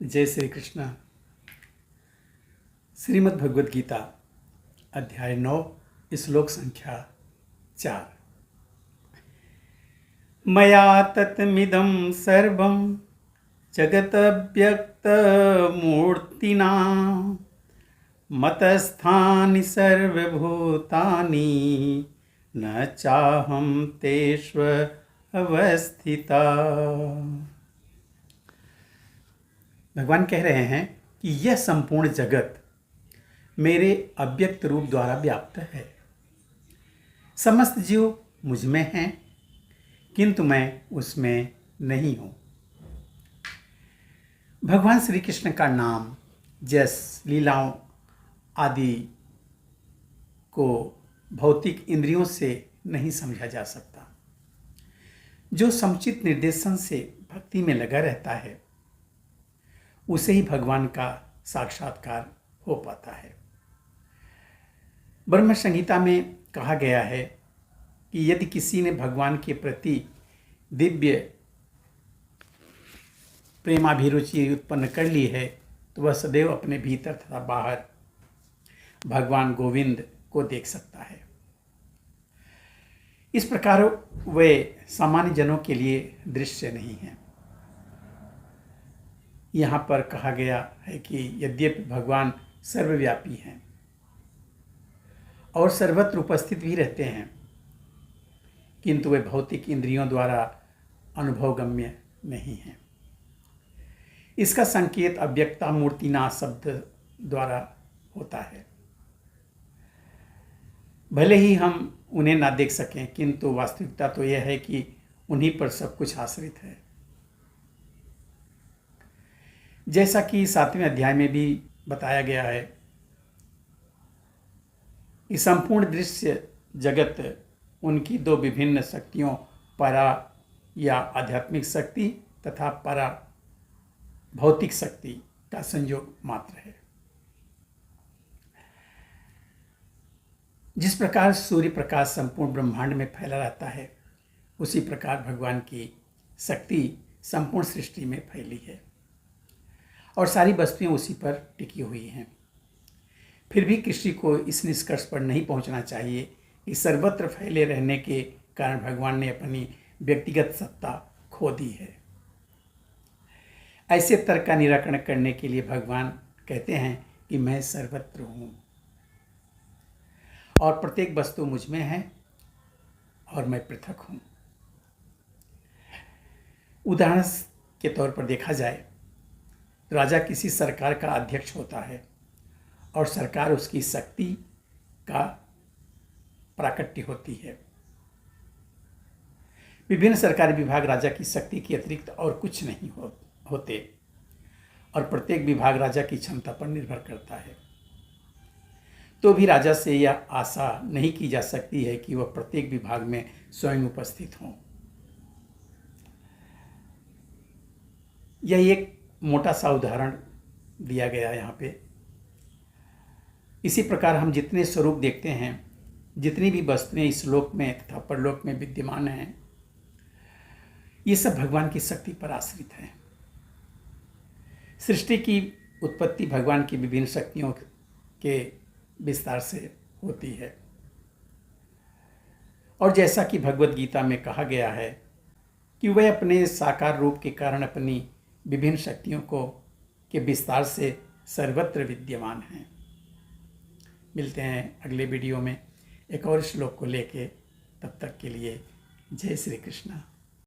जय श्री कृष्ण। श्रीमद् भगवद गीता अध्याय 9 श्लोक संख्या 4। मया तत्मिदं सर्वं जगदव्यक्तमूर्तिना मतस्थानि सर्वभूतानि न चाहं तेष्वस्थिता। भगवान कह रहे हैं कि यह संपूर्ण जगत मेरे अव्यक्त रूप द्वारा व्याप्त है। समस्त जीव मुझ में हैं, किंतु मैं उसमें नहीं हूँ। भगवान श्री कृष्ण का नाम, जस, लीलाओं आदि को भौतिक इंद्रियों से नहीं समझा जा सकता। जो समुचित निर्देशन से भक्ति में लगा रहता है उसे ही भगवान का साक्षात्कार हो पाता है। ब्रह्म संहिता में कहा गया है कि यदि किसी ने भगवान के प्रति दिव्य प्रेमाभिरुचि उत्पन्न कर ली है तो वह सदैव अपने भीतर तथा बाहर भगवान गोविंद को देख सकता है। इस प्रकार वे सामान्य जनों के लिए दृश्य नहीं हैं। यहाँ पर कहा गया है कि यद्यपि भगवान सर्वव्यापी हैं और सर्वत्र उपस्थित भी रहते हैं, किंतु वे भौतिक इंद्रियों द्वारा अनुभवगम्य नहीं हैं। इसका संकेत अव्यक्ता मूर्तिना शब्द द्वारा होता है। भले ही हम उन्हें ना देख सकें, किंतु वास्तविकता तो यह है कि उन्हीं पर सब कुछ आश्रित है। जैसा कि 7वें अध्याय में भी बताया गया है कि संपूर्ण दृश्य जगत उनकी दो विभिन्न शक्तियों, परा या आध्यात्मिक शक्ति तथा परा भौतिक शक्ति का संयोग मात्र है। जिस प्रकार सूर्य प्रकाश संपूर्ण ब्रह्मांड में फैला रहता है, उसी प्रकार भगवान की शक्ति संपूर्ण सृष्टि में फैली है और सारी वस्तुएं उसी पर टिकी हुई हैं। फिर भी किसी को इस निष्कर्ष पर नहीं पहुंचना चाहिए कि सर्वत्र फैले रहने के कारण भगवान ने अपनी व्यक्तिगत सत्ता खो दी है। ऐसे तर्क का निराकरण करने के लिए भगवान कहते हैं कि मैं सर्वत्र हूँ और प्रत्येक वस्तु मुझ में है और मैं पृथक हूँ। उदाहरण के तौर पर देखा जाए, राजा किसी सरकार का अध्यक्ष होता है और सरकार उसकी शक्ति का प्राकट्य होती है। विभिन्न सरकारी विभाग राजा की शक्ति के अतिरिक्त और कुछ नहीं होते और प्रत्येक विभाग राजा की क्षमता पर निर्भर करता है। तो भी राजा से यह आशा नहीं की जा सकती है कि वह प्रत्येक विभाग में स्वयं उपस्थित हों। यह एक मोटा सा उदाहरण दिया गया यहाँ पे। इसी प्रकार हम जितने स्वरूप देखते हैं, जितनी भी वस्तुएं इस लोक में तथा परलोक में विद्यमान हैं, ये सब भगवान की शक्ति पर आश्रित हैं। सृष्टि की उत्पत्ति भगवान की विभिन्न शक्तियों के विस्तार से होती है और जैसा कि भगवद गीता में कहा गया है कि वह अपने साकार रूप के कारण अपनी विभिन्न शक्तियों के विस्तार से सर्वत्र विद्यमान हैं। मिलते हैं अगले वीडियो में एक और श्लोक को लेके। तब तक के लिए जय श्री कृष्ण।